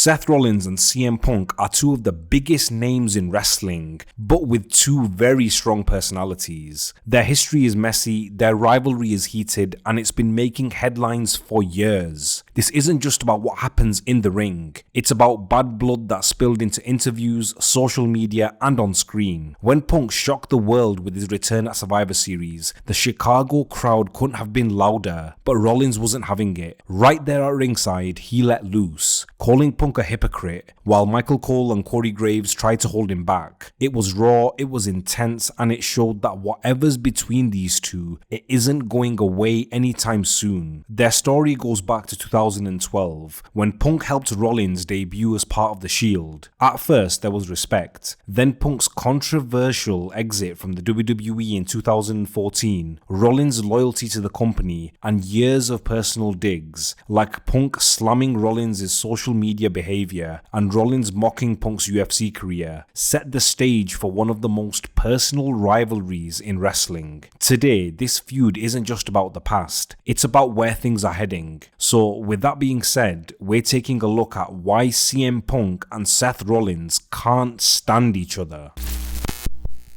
Seth Rollins and CM Punk are two of the biggest names in wrestling, but with two very strong personalities. Their history is messy, their rivalry is heated, and it's been making headlines for years. This isn't just about what happens in the ring, it's about bad blood that spilled into interviews, social media, and on screen. When Punk shocked the world with his return at Survivor Series, the Chicago crowd couldn't have been louder, but Rollins wasn't having it. Right there at ringside, he let loose, calling Punk a hypocrite, while Michael Cole and Corey Graves tried to hold him back. It was raw, it was intense, and it showed that whatever's between these two, it isn't going away anytime soon. Their story goes back to 2012, when Punk helped Rollins debut as part of the Shield. At first, there was respect. Then Punk's controversial exit from the WWE in 2014, Rollins' loyalty to the company, and years of personal digs, like Punk slamming Rollins' social media behavior and Rollins mocking Punk's UFC career, set the stage for one of the most personal rivalries in wrestling. Today, this feud isn't just about the past, it's about where things are heading. So with that being said, we're taking a look at why CM Punk and Seth Rollins can't stand each other.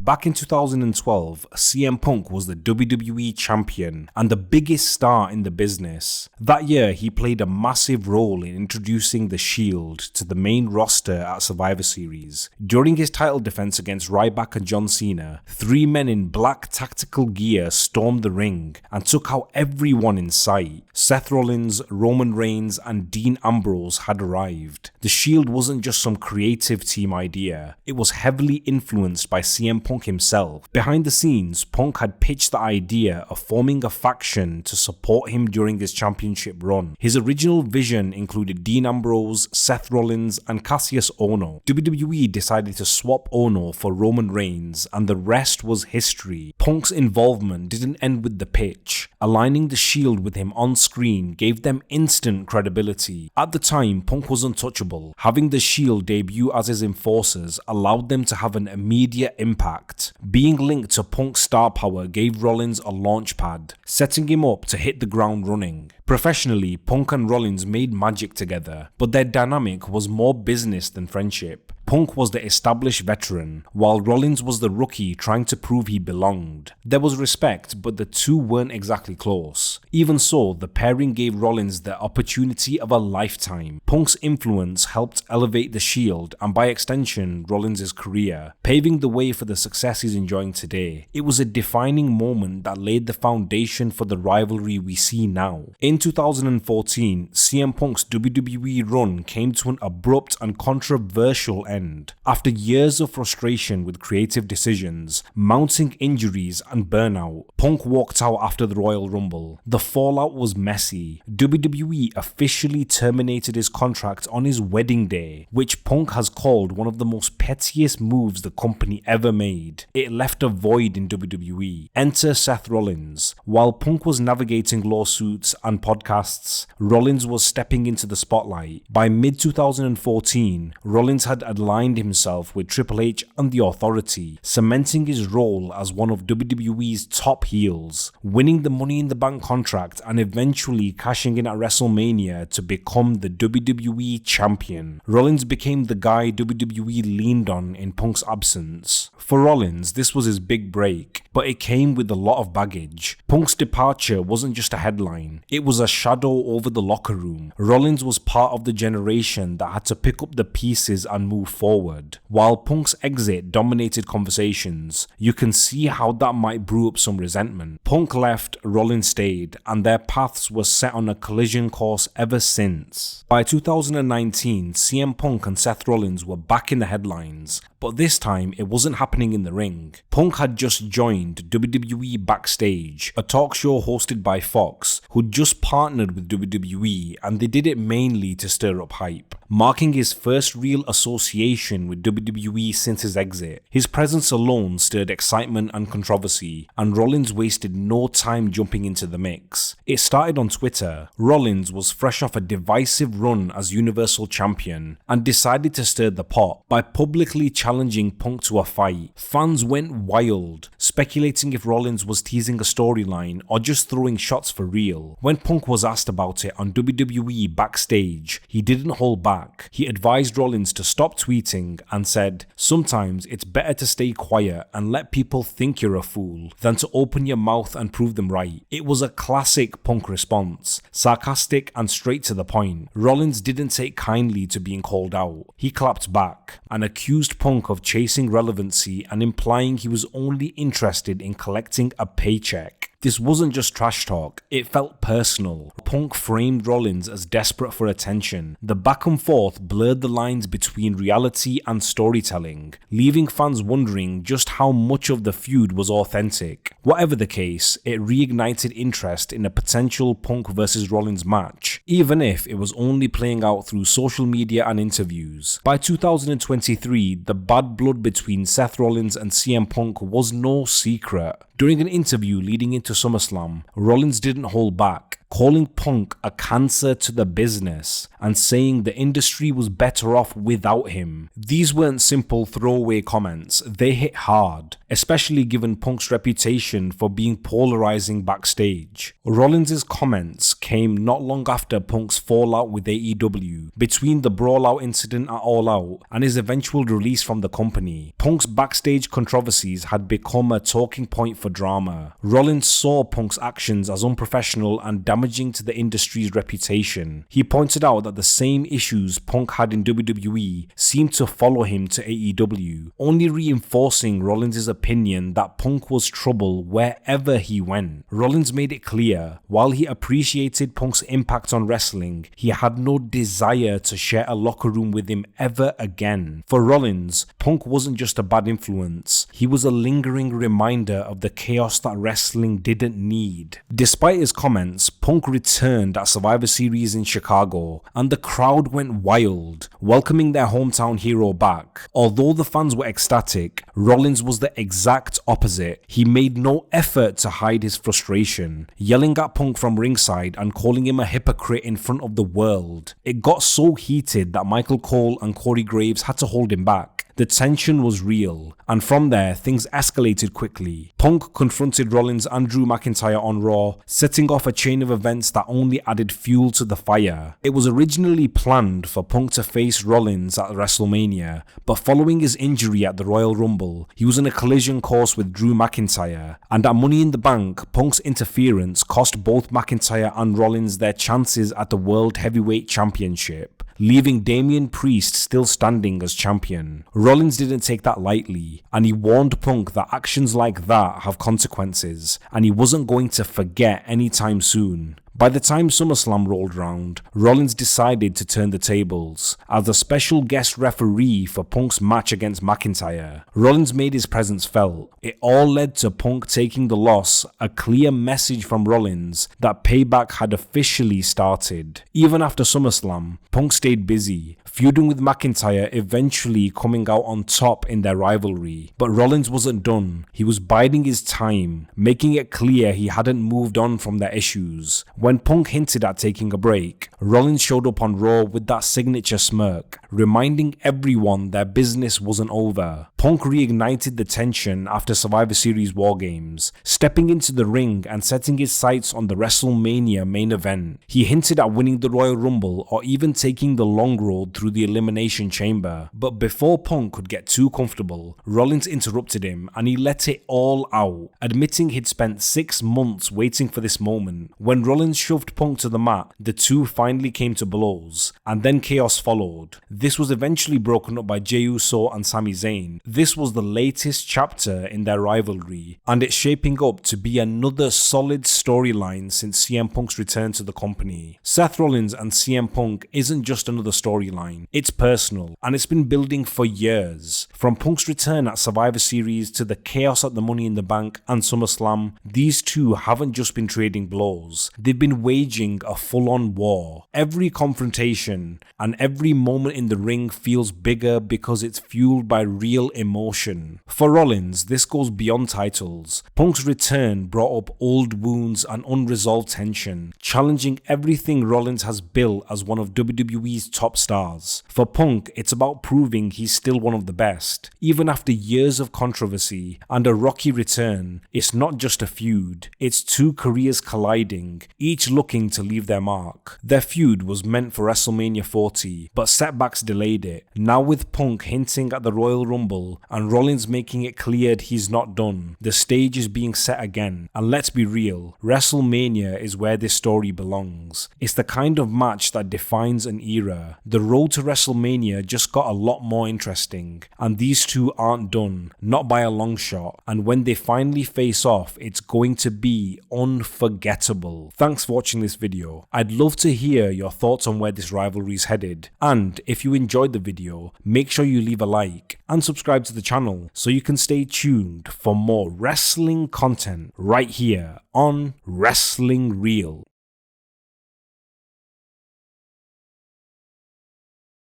Back in 2012, CM Punk was the WWE champion and the biggest star in the business. That year, he played a massive role in introducing the Shield to the main roster at Survivor Series. During his title defense against Ryback and John Cena, three men in black tactical gear stormed the ring and took out everyone in sight. Seth Rollins, Roman Reigns, and Dean Ambrose had arrived. The Shield wasn't just some creative team idea, it was heavily influenced by CM Punk himself. Behind the scenes, Punk had pitched the idea of forming a faction to support him during his championship run. His original vision included Dean Ambrose, Seth Rollins, and Cassius Ohno. WWE decided to swap Ohno for Roman Reigns, and the rest was history. Punk's involvement didn't end with the pitch. Aligning the Shield with him on screen gave them instant credibility. At the time, Punk was untouchable. Having the Shield debut as his enforcers allowed them to have an immediate impact. Being linked to Punk's star power gave Rollins a launch pad, setting him up to hit the ground running. Professionally, Punk and Rollins made magic together, but their dynamic was more business than friendship. Punk was the established veteran, while Rollins was the rookie trying to prove he belonged. There was respect, but the two weren't exactly close. Even so, the pairing gave Rollins the opportunity of a lifetime. Punk's influence helped elevate the Shield, and by extension, Rollins' career, paving the way for the success he's enjoying today. It was a defining moment that laid the foundation for the rivalry we see now. In 2014, CM Punk's WWE run came to an abrupt and controversial end. After years of frustration with creative decisions, mounting injuries, and burnout, Punk walked out after the Royal Rumble. The fallout was messy. WWE officially terminated his contract on his wedding day, which Punk has called one of the most pettiest moves the company ever made. It left a void in WWE. Enter Seth Rollins. While Punk was navigating lawsuits and podcasts, Rollins was stepping into the spotlight. By mid-2014, Rollins had aligned himself with Triple H and the Authority, cementing his role as one of WWE's top heels, winning the Money in the Bank contract and eventually cashing in at WrestleMania to become the WWE champion. Rollins became the guy WWE leaned on in Punk's absence. For Rollins, this was his big break, but it came with a lot of baggage. Punk's departure wasn't just a headline, it was a shadow over the locker room. Rollins was part of the generation that had to pick up the pieces and move forward. While Punk's exit dominated conversations, you can see how that might brew up some resentment. Punk left, Rollins stayed, and their paths were set on a collision course ever since. By 2019, CM Punk and Seth Rollins were back in the headlines, but this time it wasn't happening in the ring. Punk had just joined WWE Backstage, a talk show hosted by Fox, who'd just partnered with WWE, and they did it mainly to stir up hype, marking his first real association with WWE since his exit. His presence alone stirred excitement and controversy, and Rollins wasted no time jumping into the mix. It started on Twitter. Rollins was fresh off a divisive run as Universal Champion and decided to stir the pot by publicly challenging Punk to a fight. Fans went wild, speculating if Rollins was teasing a storyline or just throwing shots for real. When Punk was asked about it on WWE Backstage, he didn't hold back. back, he advised Rollins to stop tweeting and said, "Sometimes it's better to stay quiet and let people think you're a fool than to open your mouth and prove them right." It was a classic Punk response, sarcastic and straight to the point. Rollins didn't take kindly to being called out. He clapped back and accused Punk of chasing relevancy and implying he was only interested in collecting a paycheck. This wasn't just trash talk, it felt personal. Punk framed Rollins as desperate for attention. The back and forth blurred the lines between reality and storytelling, leaving fans wondering just how much of the feud was authentic. Whatever the case, it reignited interest in a potential Punk vs Rollins match, even if it was only playing out through social media and interviews. By 2023, the bad blood between Seth Rollins and CM Punk was no secret. During an interview leading into SummerSlam, Rollins didn't hold back, calling Punk a cancer to the business and saying the industry was better off without him. These weren't simple throwaway comments, they hit hard, especially given Punk's reputation for being polarizing backstage. Rollins' comments came not long after Punk's fallout with AEW, between the brawlout incident at All Out and his eventual release from the company. Punk's backstage controversies had become a talking point for drama. Rollins saw Punk's actions as unprofessional and damaging to the industry's reputation. He pointed out that the same issues Punk had in WWE seemed to follow him to AEW, only reinforcing Rollins' opinion that Punk was trouble wherever he went. Rollins made it clear, while he appreciated Punk's impact on wrestling, he had no desire to share a locker room with him ever again. For Rollins, Punk wasn't just a bad influence, he was a lingering reminder of the chaos that wrestling didn't need. Despite his comments, Punk returned at Survivor Series in Chicago, and the crowd went wild, welcoming their hometown hero back. Although the fans were ecstatic, Rollins was the exact opposite. He made no effort to hide his frustration, yelling at Punk from ringside and calling him a hypocrite in front of the world. It got so heated that Michael Cole and Corey Graves had to hold him back. The tension was real, and from there, things escalated quickly. Punk confronted Rollins and Drew McIntyre on Raw, setting off a chain of events that only added fuel to the fire. It was originally planned for Punk to face Rollins at WrestleMania, but following his injury at the Royal Rumble, he was in a collision course with Drew McIntyre, and at Money in the Bank, Punk's interference cost both McIntyre and Rollins their chances at the World Heavyweight Championship, leaving Damian Priest still standing as champion. Rollins didn't take that lightly, and he warned Punk that actions like that have consequences, and he wasn't going to forget anytime soon. By the time SummerSlam rolled round, Rollins decided to turn the tables as a special guest referee for Punk's match against McIntyre. Rollins made his presence felt. It all led to Punk taking the loss, a clear message from Rollins that payback had officially started. Even after SummerSlam, Punk stayed busy, feuding with McIntyre, eventually coming out on top in their rivalry. But Rollins wasn't done. He was biding his time, making it clear he hadn't moved on from their issues. When Punk hinted at taking a break, Rollins showed up on Raw with that signature smirk, reminding everyone their business wasn't over. Punk reignited the tension after Survivor Series War Games, stepping into the ring and setting his sights on the WrestleMania main event. He hinted at winning the Royal Rumble or even taking the long road through the Elimination Chamber. But before Punk could get too comfortable, Rollins interrupted him and he let it all out, admitting he'd spent 6 months waiting for this moment. When Rollins shoved Punk to the mat, the two finally came to blows, and then chaos followed. This was eventually broken up by Jey Uso and Sami Zayn. This was the latest chapter in their rivalry, and it's shaping up to be another solid storyline since CM Punk's return to the company. Seth Rollins and CM Punk isn't just another storyline, it's personal, and it's been building for years. From Punk's return at Survivor Series to the chaos at the Money in the Bank and SummerSlam, these two haven't just been trading blows, they've been waging a full-on war. Every confrontation and every moment in the ring feels bigger because it's fueled by real emotion. For Rollins, this goes beyond titles. Punk's return brought up old wounds and unresolved tension, challenging everything Rollins has built as one of WWE's top stars. titles. For Punk, it's about proving he's still one of the best. Even after years of controversy and a rocky return, it's not just a feud, it's two careers colliding, each looking to leave their mark. Their feud was meant for WrestleMania 40, but setbacks delayed it. Now with Punk hinting at the Royal Rumble and Rollins making it cleared he's not done, the stage is being set again. And let's be real, WrestleMania is where this story belongs. It's the kind of match that defines an era. The road to WrestleMania just got a lot more interesting, and these two aren't done, not by a long shot, and when they finally face off, it's going to be unforgettable. Thanks for watching this video. I'd love to hear your thoughts on where this rivalry is headed, and if you enjoyed the video, make sure you leave a like and subscribe to the channel so you can stay tuned for more wrestling content right here on WrestlingReel.